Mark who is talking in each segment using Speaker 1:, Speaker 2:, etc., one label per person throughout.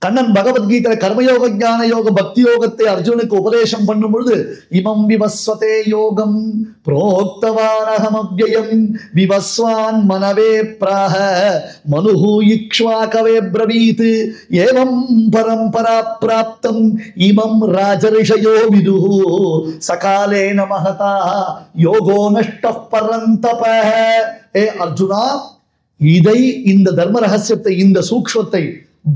Speaker 1: கண்ணன் பகவத்கீதை கர்மயோக ஞான யோக பக்தி யோகத்தை அர்ஜுனுக்கு உபதேசம் பண்ணும் பொழுது இமம் விவஸ்வதே யோகம் புரோக்தவானஹமவ்யயம் விவஸ்வான் மனவே பிராஹ மனுஹு இக்ஷ்வாகவே ப்ரவீத் ஏவம் பரம்பரா பிராப்தம் இமம் ராஜரிஷயோ விதுஹு சகாலேன மஹதா யோகோ நஷ்டப் பரந்தப. ஏ அர்ஜுனா, இதை இந்த தர்ம ரகசியத்தை இந்த சூக்ஷ்மத்தை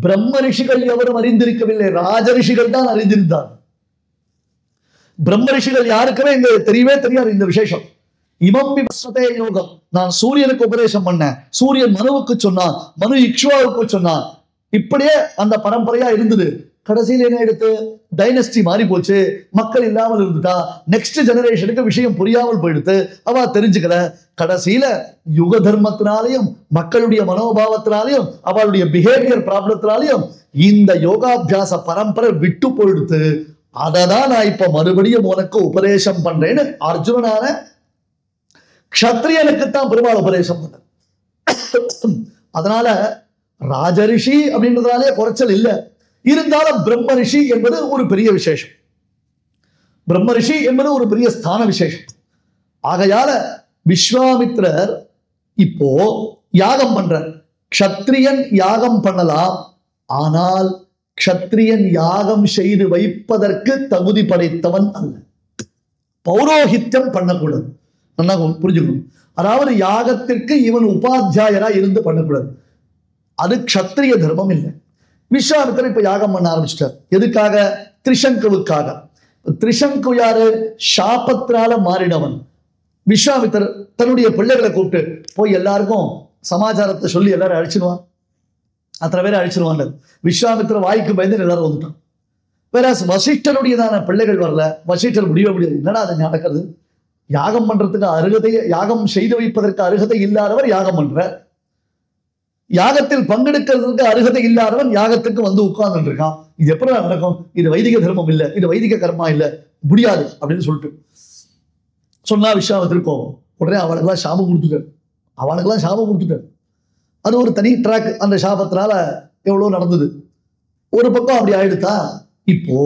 Speaker 1: பிரம்ம ரிஷிகள் எவரும் அறிந்திருக்கவில்லை, ராஜ ரிஷிகள் தான் அறிந்திருந்தார். பிரம்ம ரிஷிகள் யாருக்குமே இந்த தெரியவே தெரியாது இந்த விசேஷம். இமம் விவஸ்வதே யோகம், நான் சூரியனுக்கு உபதேசம் பண்ணேன், சூரியன் மனுவுக்கு சொன்னான், மனு இக்ஷ்வாவுக்கு சொன்னான், இப்படியே அந்த பரம்பரையா இருந்தது. கடைசியில் என்ன எடுத்து டைனஸ்டி மாறி போச்சு, மக்கள் இல்லாமல் இருந்துட்டா, நெக்ஸ்ட் ஜெனரேஷனுக்கு விஷயம் புரியாமல் போயிடுத்து, அவ தெரிஞ்சுக்கல. கடைசியில யுக தர்மத்தினாலையும் மக்களுடைய மனோபாவத்தினாலையும் அவளுடைய பிஹேவியர் ப்ராப்ளத்தினாலையும் இந்த யோகாபியாச பரம்பரை விட்டு போயிடுத்து. அததான் நான் இப்ப மறுபடியும் உனக்கு உபதேசம் பண்றேன்னு அர்ஜுனனான க்ஷத்ரியனுக்குத்தான் பெருமாள் உபதேசம் பண்ண. அதனால ராஜரிஷி அப்படின்றதுனாலே குறைச்சல் இல்லை. இருந்தாலும் பிரம்ம ரிஷி என்பது ஒரு பெரிய விசேஷம். பிரம்ம ரிஷி என்பது ஒரு பெரிய ஸ்தான விசேஷம். ஆகையால விஸ்வாமித்ரர் இப்போ யாகம் பண்றார். க்ஷத்ரியன் யாகம் பண்ணலாம், ஆனால் க்ஷத்ரியன் யாகம் செய்து வைப்பதற்கு தகுதி படைத்தவன் அல்ல. பௌரோஹித்யம் பண்ணக்கூடாது. நல்லா புரிஞ்சுக்கணும். அதாவது யாகத்திற்கு இவன் உபாத்தியாயரா இருந்து பண்ணக்கூடாது. அது க்ஷத்ரிய தர்மம் இல்லை. விஸ்வாமித்திரர் இப்ப யாகம் பண்ண ஆரம்பிச்சிட்டார். எதுக்காக? திரிசங்குவுக்காக. திரிசங்கு யாரு? சாபத்தினால மாறினவன். விஸ்வாமித்திரர் தன்னுடைய பிள்ளைகளை கூப்பிட்டு போய் எல்லாருக்கும் சமாச்சாரத்தை சொல்லி எல்லாரும் அழிச்சிடுவான், அத்தனை பேரை அழிச்சிடுவான். விஸ்வாமித்திரர் வாய்க்கு பயந்து எல்லாரும் வந்துட்டான். வேற வசிஷ்டருடையதான பிள்ளைகள் வரல. வசிஷ்டர் முடியவே முடியாது. என்னடா அது நடக்கிறது? யாகம் பண்றதுக்கு அருகதையை, யாகம் செய்து வைப்பதற்கு அருகதை இல்லாதவர் யாகம் பண்ற, யாகத்தில் பங்கெடுக்கிறதுக்கு அருகதை இல்லாதவன் யாகத்துக்கு வந்து உட்கார்ந்துட்டு இருக்கான். இது எப்படி நடக்கும்? இது வைதிக தர்மம் இல்லை, இது வைதிக கர்மா இல்லை, முடியாது அப்படின்னு சொல்லிட்டு சொன்னா விஸ்வாமித்திரர் கோபம். உடனே அவளுக்கெல்லாம் சாபம் கொடுத்துட்டார். அது ஒரு தனி ட்ராக். அந்த சாபத்தினால எவ்வளவு நடந்தது. ஒரு பக்கம் அப்படி ஆயிடுத்தா. இப்போ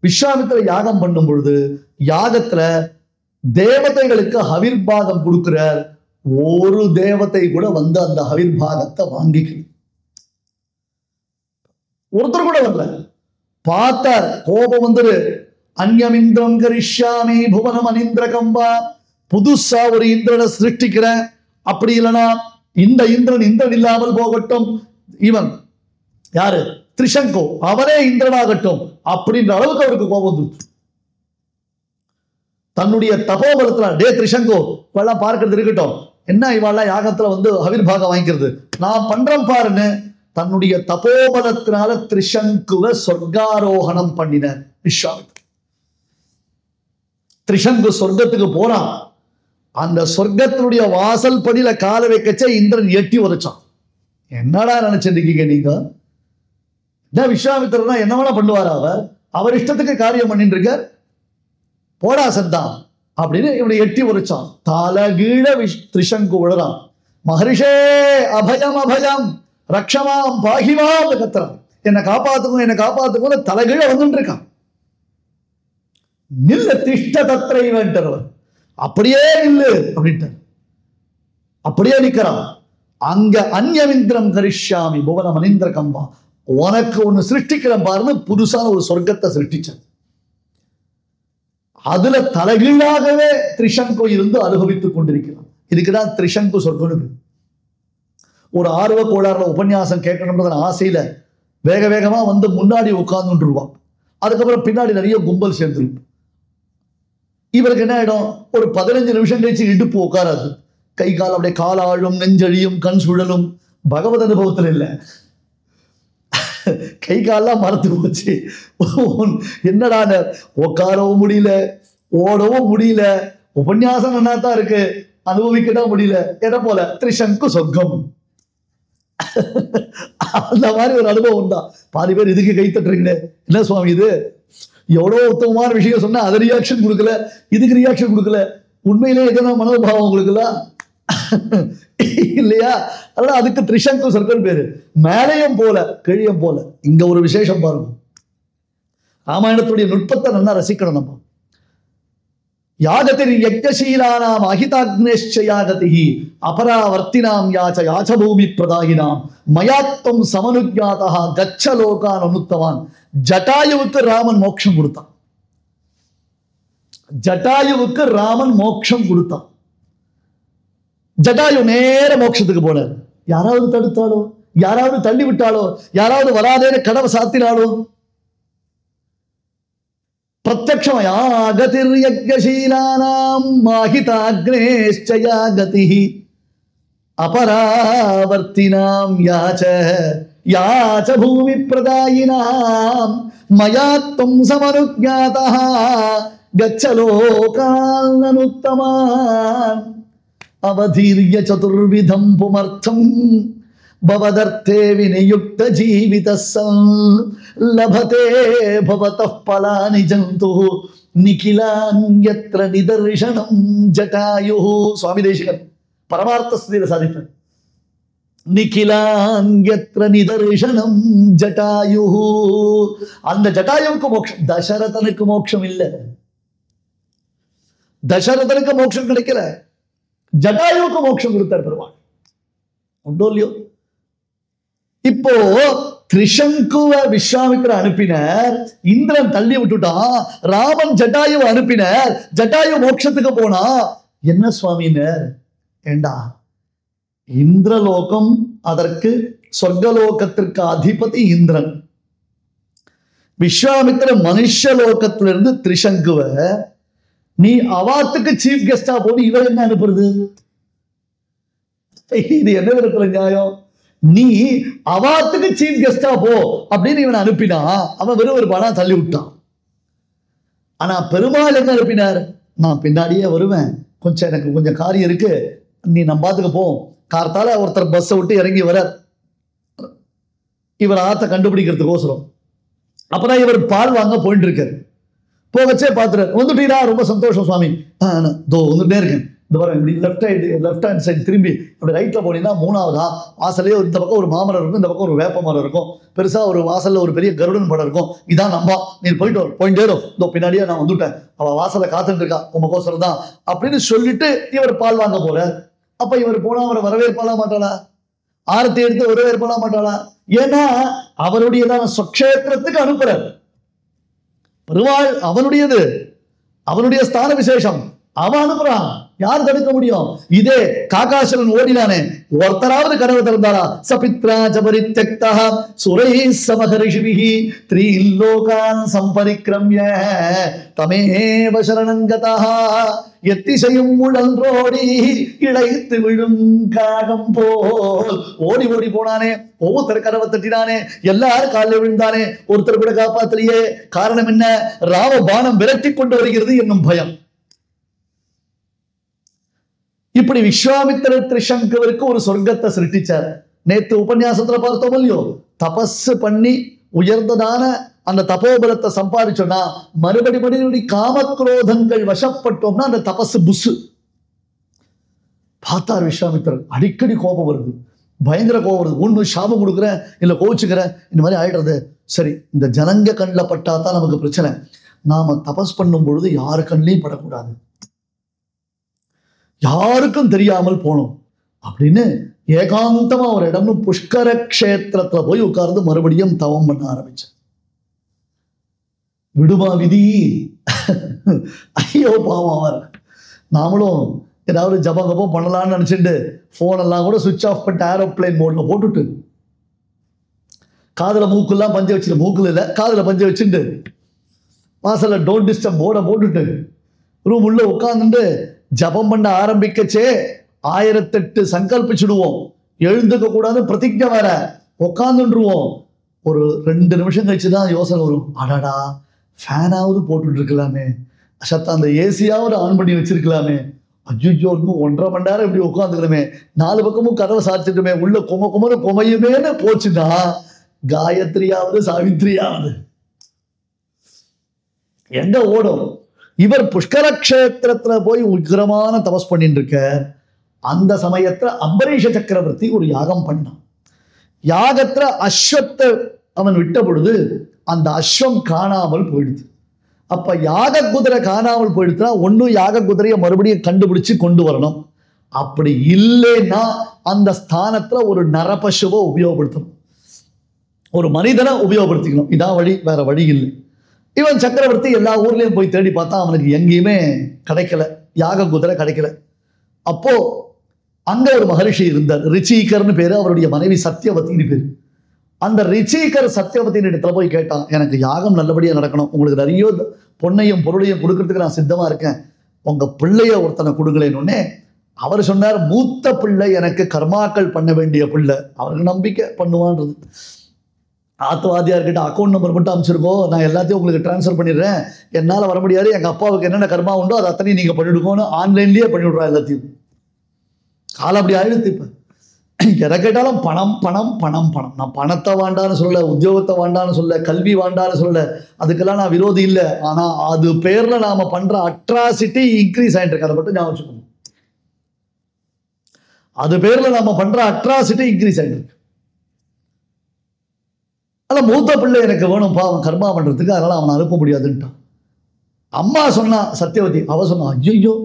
Speaker 1: விஸ்வாமித்திரர் யாகம் பண்ணும் பொழுது யாகத்துல தேவதைகளுக்கு ஹவிர்பாகம் கொடுக்கிறார். ஒரு தேவதை கூட வந்து அந்த ஹவிர்பாகத்தை வாங்கிக்கல. ஒருத்தர் கூட வரல. பார்த்தார், கோபம் வந்துரு. அந்யமிந்திரம் கரிஷ்யாமி புவனம் அனிந்திர கம்பா, புதுசா ஒரு இந்திரனை சிருஷ்டிக்கிறேன், அப்படி இல்லைனா இந்த இந்திரன் இந்திரன் இல்லாமல் போகட்டும், இவன் யாரு திரிசங்கு அவனே இந்திரனாகட்டும் அப்படின்ற அளவுக்கு அவருக்கு கோபம் வந்துருச்சு. தன்னுடைய தபோபலத்துல டே திரிசங்கு இவெல்லாம் பார்க்கறது இருக்கட்டும், என்ன இவாளெல்லாம் யாகத்துல வந்து ஹவிர்பாகம் வாங்கிக்கிறது, நான் பண்றேன் பாருன்னு தன்னுடைய தபோபலத்தினால திரிசங்குவை சொர்க்காரோகணம் பண்ணின விஸ்வாமித்திரர். திரிசங்கு சொர்க்கத்துக்கு போறான். அந்த சொர்க்கத்தினுடைய வாசல் படியில கால வைக்கச்சே இந்திரன் எட்டி உரைச்சான். என்னடா நினைச்சிருக்கீங்க நீங்க? என்ன விஸ்வாமித்திரனா என்ன வேணா பண்ணுவாரா? அவர் இஷ்டத்துக்கு காரியம் பண்ணிட்டு இருக்க, போடா சத்தான் அப்படின்னு இவனை எட்டி உரைச்சான். தலகீழ திரிசங்கு விழுறான். மகரிஷே அபயம் அபயம் ரக்ஷமாம் பாகிமாம் கத்துறான். என்னை காப்பாத்துக்கும் தலைகீழ வந்துட்டு இருக்கான். நில்ல திஷ்ட தத்திரை வேண்டவர், அப்படியே நில்லு அப்படின்ட்டு அப்படியே நிக்கிறான். அங்க அந்யமிந்திரம் கரிஷ்யாமி புவனம் அனிந்திர கம்பா, உனக்கு ஒண்ணு சிருஷ்டிக்கிறேன் பாருன்னு புதுசான ஒரு சொர்க்கத்தை சிருஷ்டிச்சான். அதுல தலைகீழாகவே திரிசங்கு இருந்து அனுபவித்துக் கொண்டிருக்கிறான். இதுக்குதான் திரிசங்கு சொர்க்கம். ஒரு ஆர்வ கோளாறுல உபன்யாசம் கேட்கணும்ன்ற ஆசையில வேக வேகமா வந்து முன்னாடி உட்கார்ந்துருவான். அதுக்கப்புறம் பின்னாடி நிறைய கும்பல் சேர்ந்துருக்கும். இவருக்கு என்ன ஆயிடும், ஒரு 15 நிமிஷம் கழிச்சு இடுப்பு உட்காராது, கை கால் அப்படியே காலாழும், நெஞ்சழியும், கண் சுழலும். பகவத் அனுபவத்தில் இல்லை, கை காலெல்லாம் மறந்து போச்சு. என்னடா உட்காரவும் முடியல, ஓடவும் முடியல, உபன்யாசம் நல்லா தான் இருக்கு, அனுபவிக்கதான் முடியல. எதை போல திரிசங்கு சொர்க்கம். அந்த மாதிரி ஒரு அனுபவம் தான். பாதி பேர் இதுக்கு கை தட்டுறீங்க, என்ன சுவாமி இது எவ்வளோ உத்தமமான விஷயம் சொன்னா அதை ரியாக்ஷன் கொடுக்கல, இதுக்கு ரியாக்ஷன் கொடுக்கல. உண்மையிலே எதனா மனோபாவம் கொடுக்கல. இல்லையா? அதனால அதுக்கு திரிசங்கு சொர்க்கம் பேரு. மேலையும் போல கிழியம் போல. இங்க ஒரு விசேஷம் பாருங்க. ராமாயணத்துடைய நுட்பத்தை நல்லா ரசிக்கணும் நம்ம. யாகதிர் யஜ்ஞசீலானாம் அஹிதாக்னேஷ்ச யாகதிஹி அபராவர்த்தினாம் யாச்ச யாச்சபூமி பிரதாயினாம் மயாத்வம் சமனுஜாதா கச்ச லோகான் அனுத்தவான். ஜட்டாயுவுக்கு ராமன் மோட்சம் கொடுத்தான். ஜட்டாயுவுக்கு ராமன் மோட்சம் கொடுத்தான். ஜட்டாயு நேர மோட்சத்துக்கு போனார். யாராவது தடுத்தாலோ, யாராவது தள்ளி விட்டாலோ, யாராவது வராதேன்னு கதவை சாத்தினாலோ, பிரத்யக்ஷம் யாகதிர் யஜ்ஞசீலானாம் மாஹிதாக்னேஷ்ச யாகதிஹி அபராவர்த்தினாம் யாச்ச யாச்ச பூமி பிரதாயினாம் மயாத்வம் சமனுஜாதா கச்ச லோகான் அனுத்தமான். அவதீர்ய சதுர்விதம் புமர்த்தம் பவதர்த்தே விநியுக்த ஜீவிதஸ்ஸம் லபதே பவதः பலானி ஜந்துः நிகிலான்யத்ர நிதர்சனம் ஜட்டாயுः. சுவாமி தேசிகன் பரமார்த்த ஸ்திதியில சாதித்தார். நிகிலான்யத்ர நிதர்சனம் ஜட்டாயுः. அந்த ஜட்டாயுவுக்கு மோட்சம், தசரதனுக்கு மோட்சம் இல்லை. தசரதனுக்கு மோட்சம் கிடைக்கல, ஜட்டாயுவுக்கு மோட்சம் கொடுத்தார் பெருமாள். உண்டோ இல்லையோ? இப்போ திரிசங்குவ விஸ்வாமித்திர அனுப்பினர், இந்திரன் தள்ளி விட்டுட்டான். ராமன் ஜட்டாயுவை அனுப்பினர், ஜட்டாயு மோட்சத்துக்கு போனா. என்ன சுவாமினர்? ஏண்டா இந்திரலோகம், அதற்கு சொர்க்கலோகத்திற்கு அதிபதி இந்திரன். விஸ்வாமித்திர மனுஷலோகத்திலிருந்து திரிசங்குவ நீ அவாத்துக்கு சீஃப் கெஸ்டா போது இவர் என்ன அனுப்புறது? இது என்ன இருக்கிற நியாயம்? நீ அவாத்துக்கு சீஃப் கெஸ்டா போ அப்படின்னு இவன் அனுப்பினா அவன் வெறும் ஒரு பணம் தள்ளி விட்டான். ஆனா பெருமாள் என்ன அனுப்பினார்? நான் பின்னாடியே வருவேன், கொஞ்சம் எனக்கு கொஞ்சம் காரியம் இருக்கு, நீ நம்ம பாத்துக்க போ. கார்த்தால ஒருத்தர் பஸ்ஸை விட்டு இறங்கி வர இவர் ஆத்த கண்டுபிடிக்கிறதுக்கோசரம். அப்பதான் இவர் பால் வாங்க போயிட்டு இருக்காரு. போகச்சே பாத்துறாரு, வந்துட்டீரா, ரொம்ப சந்தோஷம் சுவாமி, தோ வந்துட்டே இருக்கேன். இந்த பாருங்க, இப்படி லெஃப்ட் ஹேண்ட் சைடு திரும்பி அப்படி ரைட்ல போனீங்கன்னா மூணாவதா வாசலே இந்த பக்கம் ஒரு மாமரம் இருக்கும், இந்த பக்கம் ஒரு வேப்ப மரம் இருக்கும், பெருசா ஒரு வாசல்ல ஒரு பெரிய கருடன் படம் இருக்கும். இதான் நம்பா, நீ போயிட்டே வரும், இதோ பின்னாடியே நான் வந்துட்டேன், அவ வாசலை காத்துட்டு இருக்கா உமக்கோசரம் தான் அப்படின்னு சொல்லிட்டு இவர் பால் வாங்க போற. அப்ப இவர் போனா அவரை வரவேற்பாளா மாட்டாளா? ஆரத்தி எடுத்து வரவேற்பாளா மாட்டாளா? ஏன்னா அவருடையதான சொக்ஷேத்திரத்துக்கு அனுப்புறார் பெருமாள். அவனுடையது, அவனுடைய ஸ்தான விசேஷம், அவன் அனுப்புறான். யார் தடுக்க முடியும்? இதே காகாசுரன் ஓடினானே, ஒருத்தராவது கனவு திறந்தாரா? சபித்ரா சபரித்யக்தா சுரைஹி சமஹரிஷிபிஹி த்ரீலோகான் சம்பரிக்ரம்ய தமேவ சரணம் கதஹ எத்திசையும் முழன்றோடி இழைத்து விழும் காகம் போல். ஓடி ஓடி போனானே, ஒவ்வொருத்தர் கனவை தட்டினானே, எல்லாரும் காலில் விழுந்தானே, ஒருத்தர் கூட காப்பாத்திலேயே. காரணம் என்ன? ராம பானம் விரட்டி கொண்டு வருகிறது என்னும் பயம். இப்படி விஸ்வாமித்திர திரிசங்குவிற்கு ஒரு சொர்க்கத்தை சிருஷ்டிச்சார். நேத்து உபன்யாசத்துல பார்த்தோம் இல்லையோ? தபஸ் பண்ணி உயர்ந்ததான அந்த தபோபலத்தை சம்பாதிச்சோம்னா மறுபடி காமக்ரோதங்கள் வசப்பட்டோம்னா அந்த தபஸ் புசு. பார்த்தார் விஸ்வாமித்திரர், அடிக்கடி கோபம் வருது, பயங்கர கோபம் வருது. ஒண்ணு சாபம் கொடுக்குறேன், இல்ல கோவிச்சுக்கிறேன், இந்த மாதிரி ஆயிடுறது. சரி, இந்த ஜனங்க கண்ணில் பட்டாதான் நமக்கு பிரச்சனை. நாம தபஸ் பண்ணும் பொழுது யாரு கண்ணிலையும் படக்கூடாது, யாருக்கும் தெரியாமல் போனோம் அப்படின்னு ஏகாந்தமா ஒரு இடம்னு புஷ்கர கஷேத்திரத்துல போய் உட்கார்ந்து மறுபடியும் தவம் பண்ண ஆரம்பிச்சேன். விடுமா விதி? ஐயோ பாவம் அவர். நாமளும் ஏதாவது ஜபகபம் பண்ணலாம்னு நினைச்சிட்டு போன் எல்லாம் கூட சுவிட்ச் ஆஃப் பண்ணிட்டு ஏரோப்ளைன் மோட்ல போட்டுட்டு காதுல மூக்குலாம் பஞ்ச வச்சுட்டு, மூக்குல இல்ல காதுல பஞ்ச வச்சுட்டு வாசல்ல டோன்ட் டிஸ்டர்ப் போர்டை போட்டுட்டு ரூம் உள்ள உட்கார்ந்துட்டு ஜபம் பண்ண ஆரம்பிக்கச்சே 1008 சங்கல்பிச்சுடுவோம். எழுந்துக்க கூடாது, பிரதிஜை வேற, உட்காந்துருவோம். ஒரு 2 நிமிஷம் கழிச்சுதான் யோசனை வரும், அடாடா ஃபேனாவது போட்டுட்டு இருக்கலாமே, சத்த அந்த ஏசியாவது ஆன் பண்ணி வச்சிருக்கலாமே, அஜுஜோ இன்னும் 1.5 மணி நேரம் இப்படி உட்காந்துக்கணுமே, 4 பக்கமும் கதவை சாத்திட்டுமே, உள்ள குமக்குமனு குமையுமேன்னு போச்சுன்னா காயத்ரியாவது சாவித்ரியாவது எங்க ஓடும்? இவர் புஷ்கர கஷேத்திரத்துல போய் உக்கிரமான தபஸ் பண்ணிட்டு இருக்க. அந்த சமயத்துல அம்பரீஷ சக்கரவர்த்தி ஒரு யாகம் பண்ணான். யாகத்துல அஸ்வத்தை அவன் விட்ட பொழுது அந்த அஸ்வம் காணாமல் போயிடுது. அப்ப யாக குதிரை காணாமல் போயிடுச்சுன்னா ஒன்னும் யாக குதிரையை மறுபடியும் கண்டுபிடிச்சு கொண்டு வரணும். அப்படி இல்லைன்னா அந்த ஸ்தானத்துல ஒரு நரபசுவை உபயோகப்படுத்தணும், ஒரு மனிதனை உபயோகப்படுத்திக்கணும். இதான் வழி, வேற வழி இல்லை. இவன் சக்கரவர்த்தி எல்லா ஊர்லயும் போய் தேடி பார்த்தா அவனுக்கு எங்கேயுமே கிடைக்கல, யாக குதிரை கிடைக்கல. அப்போ அங்க ஒரு மகரிஷி இருந்தார், ரிச்சிகர்னு பேரு, அவருடைய மனைவி சத்தியவதினு பேரு. அந்த ரிச்சிகர் சத்தியவதியின் இடத்துல போய் கேட்டான், எனக்கு யாகம் நல்லபடியா நடக்கணும், உங்களுக்கு நிறைய பொன்னையும் பொருளையும் கொடுக்கறதுக்கு நான் சித்தமா இருக்கேன், உங்க பிள்ளைய ஒருத்தனை கொடுங்களேன்னு. அவர் சொன்னார், மூத்த பிள்ளை எனக்கு கர்மாக்கள் பண்ண வேண்டிய பிள்ளை, அவருக்கு நம்பிக்கை பண்ணுவான்றது. ஆத்துவாதியா இருக்கிட்ட அக்கௌண்ட் நம்பர் மட்டும் அமைச்சிருக்கோம், நான் எல்லாத்தையும் உங்களுக்கு டிரான்ஸ்ஃபர் பண்ணிடுறேன், என்னால் வர முடியாது, எங்கள் அப்பாவுக்கு என்னென்ன கர்மா உண்டோ அதை அத்தனையும் நீங்கள் பண்ணிவிடுங்கன்னு ஆன்லைன்லேயே பண்ணிவிடுறா எல்லாத்தையும். காலம் அப்படி ஆயிடுத்து. இப்போ எதை கேட்டாலும் பணம் பணம் பணம் பணம். நான் பணத்தை வேண்டான்னு சொல்ல, உத்தியோகத்தை வேண்டான்னு சொல்ல, கல்வி வேண்டான்னு சொல்ல, அதுக்கெல்லாம் நான் விரோதி இல்லை. ஆனால் அது பேரில் நாம் பண்ணுற அட்ராசிட்டி இன்க்ரீஸ் ஆகிட்டு இருக்கு, அதை மட்டும் ஞாபகம் வச்சுக்கணும். அது பேரில் நாம் பண்ணுற அட்ராசிட்டி இன்க்ரீஸ் ஆகிட்டு இருக்கு. அதனால் மூத்த பிள்ளை எனக்கு வேணும் பாவம் கர்மா பண்ணுறதுக்கு, அதனால் அவனை அனுப்ப முடியாதுன்ட்டான். அம்மா சொன்னா சத்தியவதி, அவ சொன்னா, ஐயோ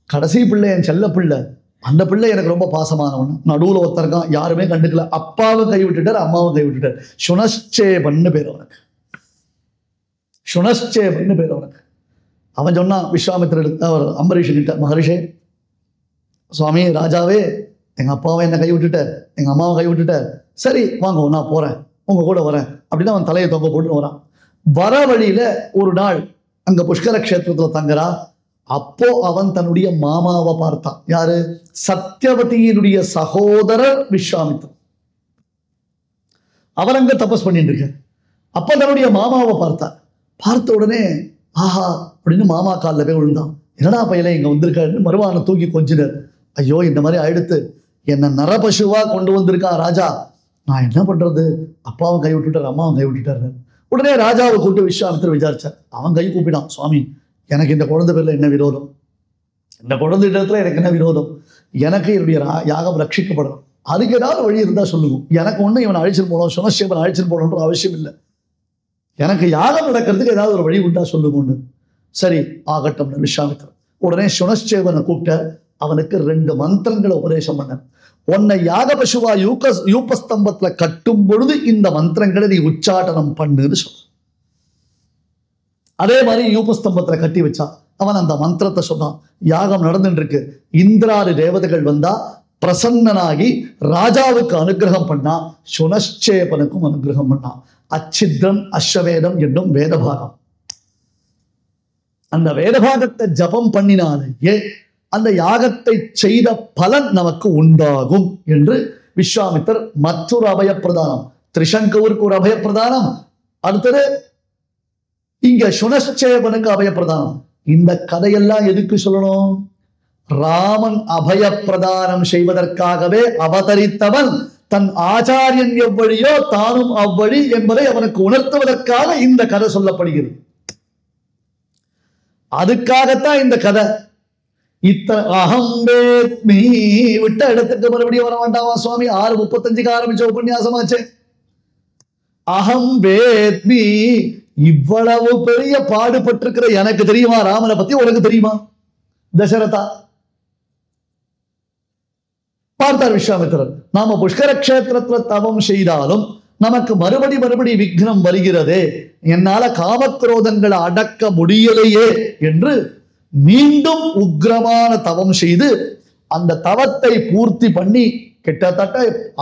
Speaker 1: கடைசி பிள்ளை என் செல்ல பிள்ளை, அந்த பிள்ளை எனக்கு ரொம்ப பாசமானவன், நடுவில் ஒருத்தருக்கான், யாருமே கண்டுக்கல, அப்பாவும் கை விட்டுட்டார் அம்மாவும் கை விட்டுட்டார். சுனஷ்சேபன்னு பேர் அவனுக்கு, சுனஷ்சேபன்னு பேர் அவனுக்கு. அவன் சொன்னான் விஸ்வாமித்திரர் அவர் அம்பரீஷன்கிட்ட, மகரிஷே சுவாமி ராஜாவே, எங்கள் அப்பாவை என்னை கை விட்டுட்டார், எங்கள் அம்மாவை கை விட்டுட்டார், சரி வாங்க நான் போகிறேன், உங்க கூட வரேன் அப்படின்னு அவன் தலையை தொங்க போட்டு வரான். வர வழியில ஒரு நாள் அங்க புஷ்கர கஷேத்திரத்துல தங்குறா. அப்போ அவன் தன்னுடைய மாமாவை பார்த்தான். யாரு? சத்தியவதியினுடைய சகோதரர் விஸ்வாமித்திரன். அவன் அங்க தபஸ் பண்ணிட்டு இருக்க. அப்ப தன்னுடைய மாமாவை பார்த்தான். பார்த்த உடனே ஆஹா அப்படின்னு மாமா காலில் போய் விழுந்தான். என்னடா பையல இங்க வந்திருக்காருன்னு மருவானை தூக்கி கொஞ்சினார். ஐயோ இந்த மாதிரி ஆயிடுத்து, என்ன நரபசுவா கொண்டு வந்திருக்கான் ராஜா, நான் என்ன பண்றது, அப்பாவும் கை விட்டுட்டார் அம்மாவும் கை விட்டுட்டாரு. உடனே ராஜாவை கூப்பிட்டு விஸ்வாமித்திரர் விசாரிச்சார். அவன் கை கூப்பிட்டான், சுவாமி எனக்கு இந்த குழந்தை பேர்ல என்ன விரோதம், இந்த குழந்தை இடத்துல எனக்கு என்ன விரோதம், எனக்கு என்னுடைய யாகம் ரட்சிக்கப்படணும், அதுக்கு ஏதாவது வழி இருந்தா சொல்லுங்க, எனக்கு ஒன்றும் இவனை அழிச்சுட்டு போகணும் சுனசேபன் அழிச்சுட்டு போகணுன்ற அவசியம் இல்லை, எனக்கு யாகம் நடக்கிறதுக்கு ஏதாவது ஒரு வழி உண்டா சொல்லுங்க. சரி ஆகட்டும் விஸ்வாமித்திரர். உடனே சுனசேபனை கூப்பிட்ட, அவனுக்கு 2 மந்திரங்களை உபதேசம் பண்ண. உன்னை யாக பசுவா யூபஸ்தம்பத்துல கட்டும் பொழுது இந்த மந்திரங்களை நீ உச்சாட்டனம் பண்ணுன்னு சொல்ல. அதே மாதிரி யூபஸ்தம்பத்துல கட்டி வச்சா. அவன் அந்த மந்திரத்தை சொன்னான். யாகம் நடந்துட்டு இருக்கு. இந்திராதி தேவதைகள் வந்தா பிரசன்னனாகி ராஜாவுக்கு அனுகிரகம் பண்ணா, சுனஷ்சேபனுக்கும் அனுகிரகம் பண்ணா. அச்சித்ரம் அஸ்வவேதம் என்னும் வேதபாகம். அந்த வேதபாகத்தை ஜபம் பண்ணினாலே அந்த யாகத்தை செய்த பலன் நமக்கு உண்டாகும் என்று விஸ்வாமித்தர் மற்றொரு அபயப்பிரதானம், திரிசங்கூருக்கு ஒரு அபயப்பிரதானம், அடுத்தது இங்க சுனஷ்சேபனுக்கு அபயப்பிரதானம். இந்த கதையெல்லாம் எதுக்கு சொல்லணும்? ராமன் அபயப்பிரதானம் செய்வதற்காகவே அவதரித்தவன் தன் ஆச்சாரியன் எவ்வழியோ தானும் அவ்வழி என்பதை அவனுக்கு உணர்த்துவதற்காக இந்த கதை சொல்லப்படுகிறது. அதுக்காகத்தான் இந்த கதை. அகம் வேத்மி விட்ட இடத்துக்கு மறுபடியும் வர வேண்டாமா சுவாமி? 6:35 ஆரம்பிச்ச உபன்யாசமாச்சு. அகம் வேத்மி, இவ்வளவு பெரிய பாடுபட்டிருக்கிற எனக்கு தெரியுமா ராமனை பத்தி? உனக்கு தெரியுமா? தசரதா பார்த்தார் விஸ்வாமித்திரர். நாம புஷ்கர கஷேத்திரத்துல தவம் செய்தாலும் நமக்கு மறுபடி விக்னம் வருகிறதே, என்னால காமக்ரோதங்களை அடக்க முடியலையே என்று மீண்டும் உக்ரமான தவம் செய்து அந்த தவத்தை பூர்த்தி பண்ணி கிட்டத்தட்ட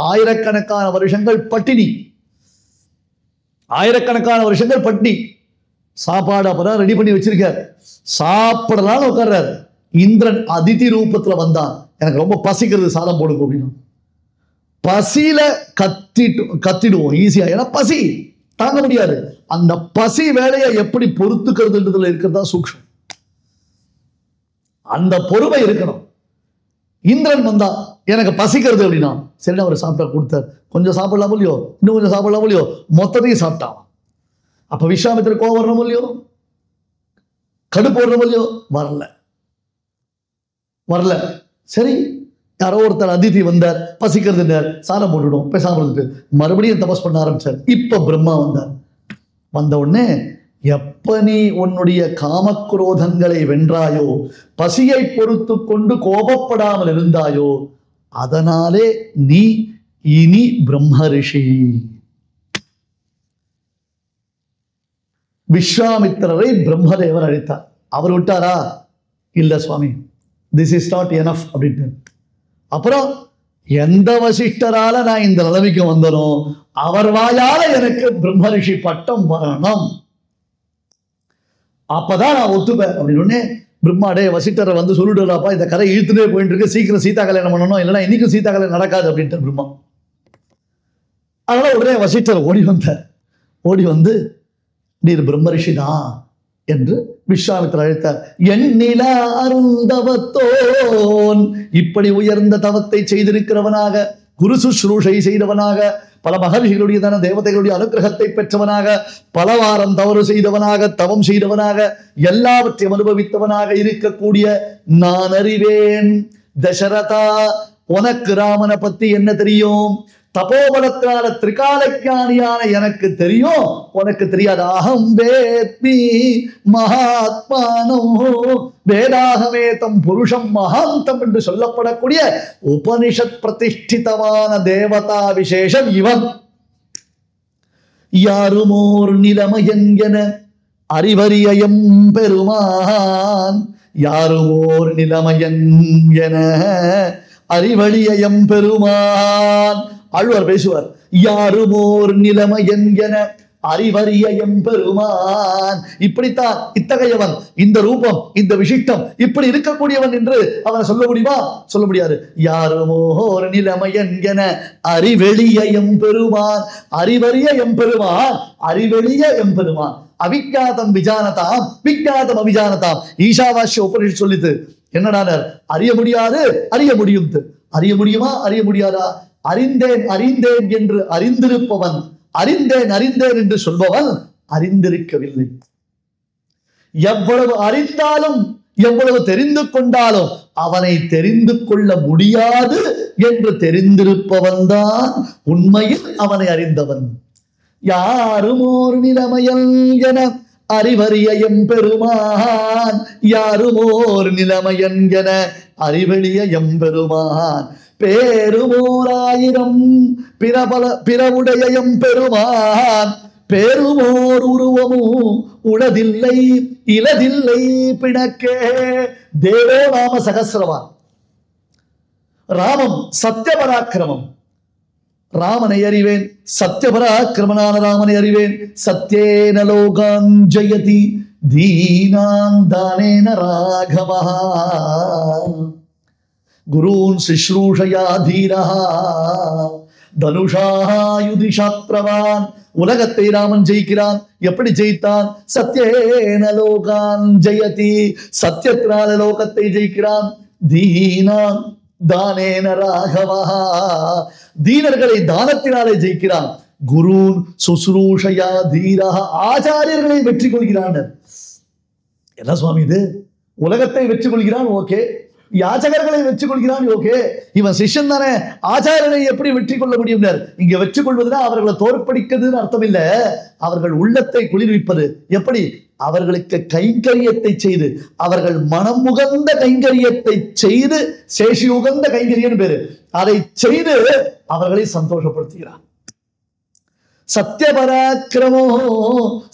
Speaker 1: ஆயிரக்கணக்கான வருஷங்கள் பட்டினி, ஆயிரக்கணக்கான வருஷங்கள் பட்டினி. சாப்பாடு அப்பதான் ரெடி பண்ணி வச்சிருக்கார். சாப்பிடலான்னு உட்கார்றாரு. இந்திரன் அதிதி ரூபத்துல வந்தான். எனக்கு ரொம்ப பசிக்கிறது, சாதம் போடுங்க அப்படின்னு. பசியில கத்திடுவோம் ஈஸியா, ஏன்னா பசி தாங்க முடியாது. அந்த பசி வேலையை எப்படி பொறுத்துக்கிறதுன்றதுல இருக்கிறதா சூக்ஷம். அந்த பொறுமை இருக்கணும். இந்திரன் வந்தா எனக்கு பசிக்கிறது அப்படின்னா சரி அவர் சாப்பிட்டா கொடுத்தார். கொஞ்சம் சாப்பிடலாம் இல்லையோ, இன்னும் கொஞ்சம் சாப்பிடலாம் இல்லையோ, மொத்தத்தையும் சாப்பிட்டான். அப்ப விஸ்வாமித்திரர் கோவம் வரணும் இல்லையோ, கடுப்பு வரணும் இல்லையோ? வரல. சரி யாரோ ஒருத்தர் அதிதி வந்தார், பசிக்கிறதுனார், சாதம் போட்டுடும், பேசாம இருந்துட்டு மறுபடியும் தபஸ் பண்ண ஆரம்பிச்சார். இப்ப பிரம்மா வந்தார். வந்த உடனே எப்ப நீ உன்னுடைய காமக்ரோதங்களை வென்றாயோ, பசியை பொறுத்து கொண்டு கோபப்படாமல் இருந்தாயோ, அதனாலே நீ இனி பிரம்மரிஷி. விஸ்வாமித்திரரை பிரம்மதேவர் அழைத்தார். அவர் விட்டாரா? இல்ல சுவாமி, திஸ் இஸ் நாட் எனஃப் அப்படின்ட்டு. அப்புறம் எந்த வசிஷ்டரால நான் இந்த நிலைமைக்கு வந்தனோ அவர் வாயால எனக்கு பிரம்மரிஷி பட்டம் வரணும், அப்பதான் நான் ஒத்துப்பேன் அப்படின்னு. பிரம்மாடே வசிஷ்டரை வந்து சொல்லிடுறாப்பா, இந்த கதை இழுத்துட்டே போயிட்டு இருக்கு, சீக்கிரம் சீதா கல்யாணம் பண்ணணும், இல்லைன்னா இன்னைக்கும் சீதா கல்யாணம் நடக்காது அப்படின்ட்டு பிரம்மா. அதனால உடனே வசிஷ்டர் ஓடி வந்து நீர் பிரம்மரிஷிதான் என்று விஸ்வாமித்திரர் அழைத்தார். எண்ணில அருந்தவத்தோன், இப்படி உயர்ந்த தவத்தை செய்திருக்கிறவனாக, குரு சுஷ்ரூஷை செய்தவனாக, பல மகர்ஷிகளுடைய தேவதைகளுடைய அனுகிரகத்தை பெற்றவனாக, பல வாரம் தவறு செய்தவனாக, தவம் செய்தவனாக, எல்லாவற்றையும் அனுபவித்தவனாக இருக்கக்கூடிய நான் அறிவேன். தசரதா, உனக்கு ராமனை பத்தி என்ன தெரியும்? தபோபலத்தால திரிகாலஞானியான எனக்கு தெரியும், உனக்கு தெரியாது. அகம் வேத்மி மகாத்மானோ வேதாகமேதம் புருஷம் மகாந்தம் என்று சொல்லப்படக்கூடிய உபனிஷத் பிரதிஷ்டிதமான தேவதா விசேஷம் இவன். யாருமோர் நிலைமையன் என அறிவறியம் பெருமான், யாருமோர் நிலைமையன் என அறிவழியம் பெருமான். ஆழ்வார் பேசுவார், யாருமோர் நிலைமையன் என அறிவறியம் பெருமான். இப்படித்தான் இத்தகையவன், இந்த ரூபம், இந்த விசிஷ்டம், இப்படி இருக்கக்கூடியவன் என்று அவனை சொல்ல முடியுமா? சொல்ல முடியாது. யாருமோர் நிலைமையன் என அறிவெளிய எம்பெருமான். அறிவறிய எம்பெருமான், அறிவெளிய எம்பெருமான். அவிஜாதம் விஜானதாம், விஜாதம் அவிஜானதாம். ஈஷாவாஸ்ய உபனிஷத் சொல்லித்து என்னடானர்? அறிய முடியாது, அறிய முடியும். அறிய முடியுமா, அறிய முடியாதா? அறிந்தேன் அறிந்தேன் என்று அறிந்திருப்பவன், அறிந்தேன் அறிந்தேன் என்று சொல்பவன் அறிந்திருக்கவில்லை. எவ்வளவு அறிந்தாலும் எவ்வளவு தெரிந்து கொண்டாலும் அவனை தெரிந்து கொள்ள முடியாது என்று தெரிந்திருப்பவன் தான் உண்மையில் அவனை அறிந்தவன். யாருமோர் நிலைமையல் என அறிவறிய எம்பெருமான், யாருமோர் நிலைமையன் என அறிவெளிய எம்பெருமான். பேருமோராயிரம் பிறவுடைய எம்பெருமான், பேருமோர் உருவமும் உளதில்லை இலதில்லை பிணக்கே. தேவோ நாம சகசிரவான். ராமம் சத்தியபராக்கிரமம். ராமனை அறிவேன், சத்தியபராக்கிரமனான ராமனை அறிவேன். சத்யேன லோகான் ஜயதி தீனான் தானேன ராகவா. குரூன் சுஷ்ரூஷயா தீரஹ தனுஷாயுதிஷாத்ரவான். உலகத்தை ராமன் ஜெயிக்கிறான். எப்படி ஜெயித்தான்? சத்யேன லோகான் ஜெயதி, சத்தியத்தினால லோகத்தை ஜெயிக்கிறான். தீனான் தானேன ராகவா, தீனர்களை தானத்தினாலே ஜெயிக்கிறான். குரூன் சுஷ்ரூஷயா தீரஹ, ஆச்சாரியர்களை வெற்றி கொள்கிறான். என்ன சுவாமி இது? உலகத்தை வெற்றி கொள்கிறான், ஓகே. யாச்சகர்களை வெற்றி கொள்கிறான், ஓகே. இவன் சிஷ்யன் தானே, ஆச்சாரியனை எப்படி வெற்றி கொள்ள முடியும்? இங்க வெற்றி கொள்வதுனா அவர்களை தோற்கடிக்கிறதுன்னு அர்த்தம் இல்ல, அவர்கள் உள்ளத்தை குளிர்விப்பது. எப்படி? அவர்களுக்கு கைங்கரியத்தை செய்து, அவர்கள் மனம் உகந்த கைங்கரியத்தை செய்து, சேஷி உகந்த கைங்கரியன்னு பேரு, அதை செய்து அவர்களை சந்தோஷப்படுத்துகிறான். சத்யபராக்கிரமோ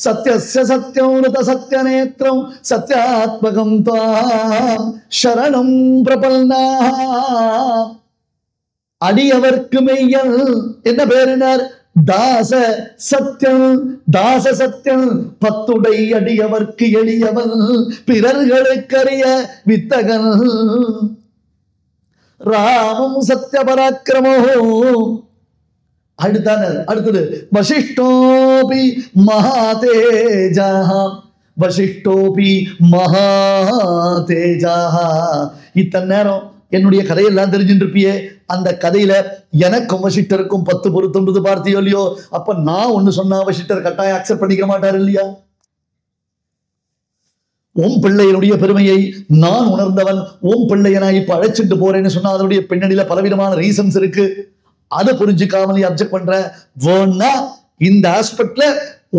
Speaker 1: சத்யஸ்ய சத்யோனுத சத்யநேத்ரம் சத்யாத்மகம் தாம் சரணம் பிரபல்னா. அடியவர்க்கு மெய்யல் என்ன பேரினர்? தாச சத்யம், தாச சத்யம். பத்துடை அடியவர்க்கு எளியவன், பிறர்களுக்கறிய வித்தகன். ராமம் சத்யபராக்கிரமோ. அடுத்தது வசிஷ்டோபி மகாதேஜா, வசிஷ்டோபி மகாதேஜா. இத்தனை நேரம் என்னுடைய கதையெல்லாம் தெரிஞ்சுட்டு இருப்பியே, அந்த கதையில எனக்கும் வசிஷ்டருக்கும் 10 பொருத்தம் பார்த்தியோ இல்லையோ? அப்ப நான் ஒண்ணு சொன்னா வசிஷ்டர் கட்டாயம் அக்செப்ட் பண்ணிக்க மாட்டார் இல்லையா? உன் பிள்ளையினுடைய பெருமையை நான் உணர்ந்தவன், உன் பிள்ளைய நான் இப்ப அழைச்சிட்டு போறேன்னு சொன்னா அதனுடைய பின்னணியில பலவிதமான ரீசன்ஸ் இருக்கு. அதை புரிஞ்சுக்காம நீ அப்செக்ட் பண்ற. வேணா இந்த ஆஸ்பெக்ட்ல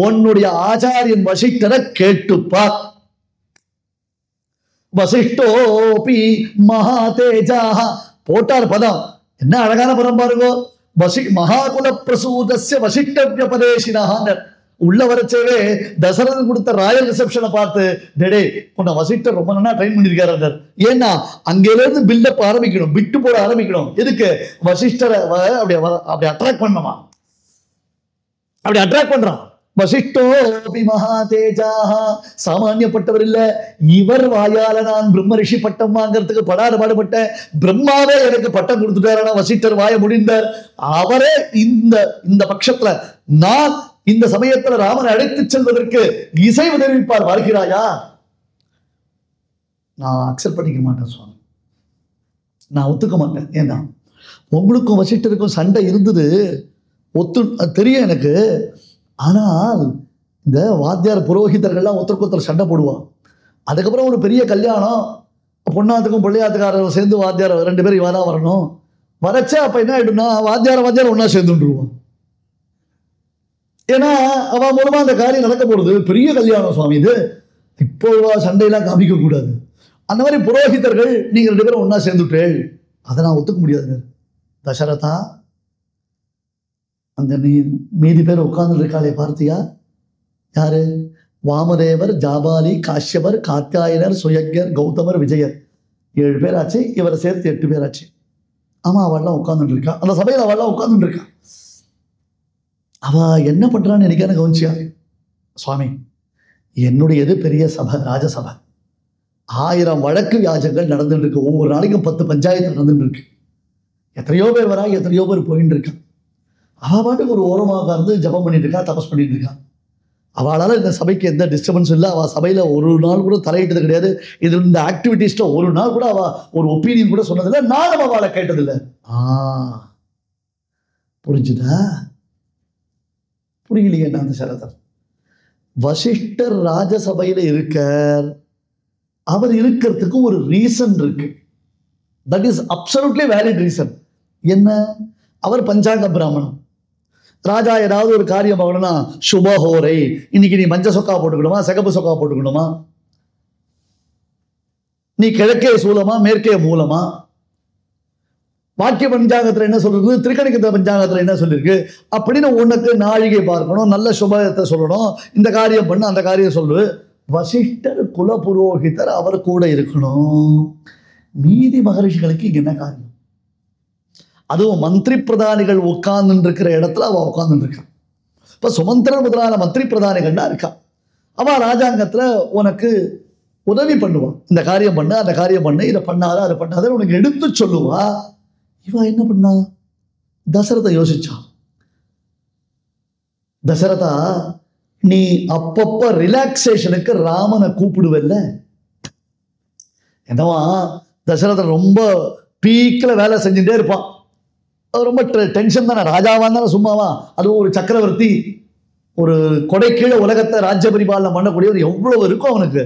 Speaker 1: உன்னுடைய ஆச்சாரியன் வசிஷ்டரை கேட்டுப்பா. வசிஷ்டோபி மகா தேஜா போட்டார் பதம். என்ன அழகான பதம் பாருங்க. மகாகுல பிரசூதஸ்ய வசிஷ்ட வியபதேசினார். உள்ள வரச்சேவே தசரதன் கொடுத்த ராயல் ரிசப்ஷனை பார்த்து டேடே உன்னை வசிஷ்டர் ரொம்ப நல்லா ட்ரெயின் பண்ணிருக்காரு. ஏன்னா அங்கிருந்து பில்டப் ஆரம்பிக்கணும், பிட்டு போட ஆரம்பிக்கணும். எதுக்கு? வசிஷ்டரை அப்படி அட்ராக்ட் பண்ணமா, அப்படி அட்ராக்ட் பண்றான். வசிஷ்டோபி மகா தேஜா, சாமானியப்பட்டவர் இல்ல. இவர் வாயால நான் பிரம்ம ரிஷி பட்டம் வாங்கறதுக்கு படாறு பாடுபட்டேன். பிரம்மாவே எனக்கு பட்டம் கொடுத்துட்டாரு. வசிஷ்டர் வாய முடிந்தார். அவரே இந்த பட்சத்துல நான் இந்த சமயத்துல ராமனை அழைத்து செல்வதற்கு இசைவு தெரிவிப்பார். வருகிறாயா? நான் அக்செப்ட் பண்ணிக்க மாட்டேன் சுவாமி, நான் ஒத்துக்க மாட்டேன். ஏன்னா உங்களுக்கும் வசிஷ்டருக்கும் சண்டை இருந்தது தெரியும் எனக்கு. ஆனால் இந்த வாத்தியார் புரோகிதர்கள்லாம் ஒருத்தருக்கு ஒருத்தர் சண்டை போடுவான். அதுக்கப்புறம் ஒரு பெரிய கல்யாணம், பொண்ணாத்துக்கும் பிள்ளையாத்துக்காரர் சேர்ந்து வாத்தியார் 2 பேரும் இவதான் வரணும். வரச்சா அப்ப என்ன ஆயிடும்னா வாத்தியார் ஒன்னா சேர்ந்துருவான். ஏன்னா அவ மூலமா அந்த காரியம் நடக்க போறது. பெரிய கல்யாணம் சுவாமி இது, இப்போ சண்டையெல்லாம் காமிக்க கூடாது. அந்த மாதிரி புரோகிதர்கள் நீங்க 2 பேரும் ஒன்னா சேர்ந்துட்டேள், அதை நான் ஒத்துக்க முடியாதுங்க. தசரதா, அந்த மீதி பேர் உட்கார்ந்து இருக்காளே பார்த்தியா? யாரு? வாமதேவர், ஜாபாலி, காஷ்யபர், காத்தியாயனர், சுயக்யர், கௌதமர், விஜயர். 7 பேர் ஆச்சு. இவரை சேர்த்து 8 பேர் ஆச்சு. ஆமா, அவள்லாம் உட்கார்ந்துட்டு இருக்கா. அந்த சபையில் அவள்லாம் உட்கார்ந்துட்டு இருக்கா. அவ என்ன பண்றான்னு எனக்கு கவனிச்சியா? சுவாமி, என்னுடையது பெரிய சபை, ராஜசபை. 1000 வழக்கு வியாஜங்கள் நடந்துட்டு இருக்கு. ஒவ்வொரு நாளைக்கும் 10 பஞ்சாயத்து நடந்துட்டு இருக்கு. எத்தனையோ பேர் வரா, எத்தனையோ பேர் போயிட்டு இருக்கா. அவ பாட்டுக்கு ஒரு ஓரமாக இருந்து ஜபம் பண்ணிட்டு இருக்கா, தபஸ் பண்ணிட்டு இருக்கா. அவளால் இந்த சபைக்கு எந்த டிஸ்டர்பன்ஸ் இல்லை. அவள் சபையில் ஒரு நாள் கூட தலையிட்டது கிடையாது. இது இந்த ஆக்டிவிட்டிஸ்ட ஒரு நாள் கூட அவள் ஒரு ஒப்பீனியன் கூட சொன்னதில்லை. நானும் அவளை கேட்டதில்லை. புரிஞ்சுதா? புரியலையே. அந்த சரதர் வசிஷ்டர் ராஜசபையில் இருக்கார். அவர் இருக்கிறதுக்கு ஒரு ரீசன் இருக்கு. That is absolutely valid reason. என்ன? அவர் பஞ்சாங்க பிராமணன். ராஜா ஏதாவது ஒரு காரியம் ஆகணும்னா சுபஹோரை, இன்னைக்கு நீ மஞ்ச சொக்கா போட்டுக்கணுமா, சிகப்பு சொக்கா போட்டுக்கணுமா, நீ கிழக்கே சூலமா மேற்கே மூலமா, வாக்கிய பஞ்சாங்கத்துல என்ன சொல்றது, திருக்கணிக்க பஞ்சாங்கத்துல என்ன சொல்லிருக்கு அப்படின்னு உனக்கு நாழிகை பார்க்கணும், நல்ல சுபத்தை சொல்லணும், இந்த காரியம் பண்ணு அந்த காரியம் சொல்லு. வசிஷ்டர் குல புரோகிதர், அவர் கூட இருக்கணும். மீதி மகரிஷிகளுக்கு இங்க என்ன காரியம்? அதுவும் மந்திரி பிரதானிகள் உட்கார்ந்து இருக்கிற இடத்துல அவ உட்கார்ந்து இருக்கான். இப்ப சுமந்திரன் முதலான மந்திரி பிரதானிகள்னா இருக்கா. அவ ராஜாங்கத்துல உனக்கு உதவி பண்ணுவான். இந்த காரியம் பண்ணு, அந்த காரியம் பண்ணு, இதை பண்ணாத அதை பண்ணாத உனக்கு எடுத்து சொல்லுவா. இவன் என்ன பண்ணா? தசரத யோசிச்சான். தசரதா, நீ அப்பப்ப ரிலாக்ஸேஷனுக்கு ராமனை கூப்பிடுவல்ல. என்னவா தசரதன் ரொம்ப பீக்கில் வேலை செஞ்சுட்டே இருப்பான். அது ரொம்ப டென்ஷன் தானே. ராஜாவா இருந்தாலும் சும்மாவா? அதுவும் ஒரு சக்கரவர்த்தி, ஒரு கொடை கீழே உலகத்தை ராஜ்ய பரிபாலனை பண்ணக்கூடியவர் எவ்வளவு இருக்கும் அவனுக்கு.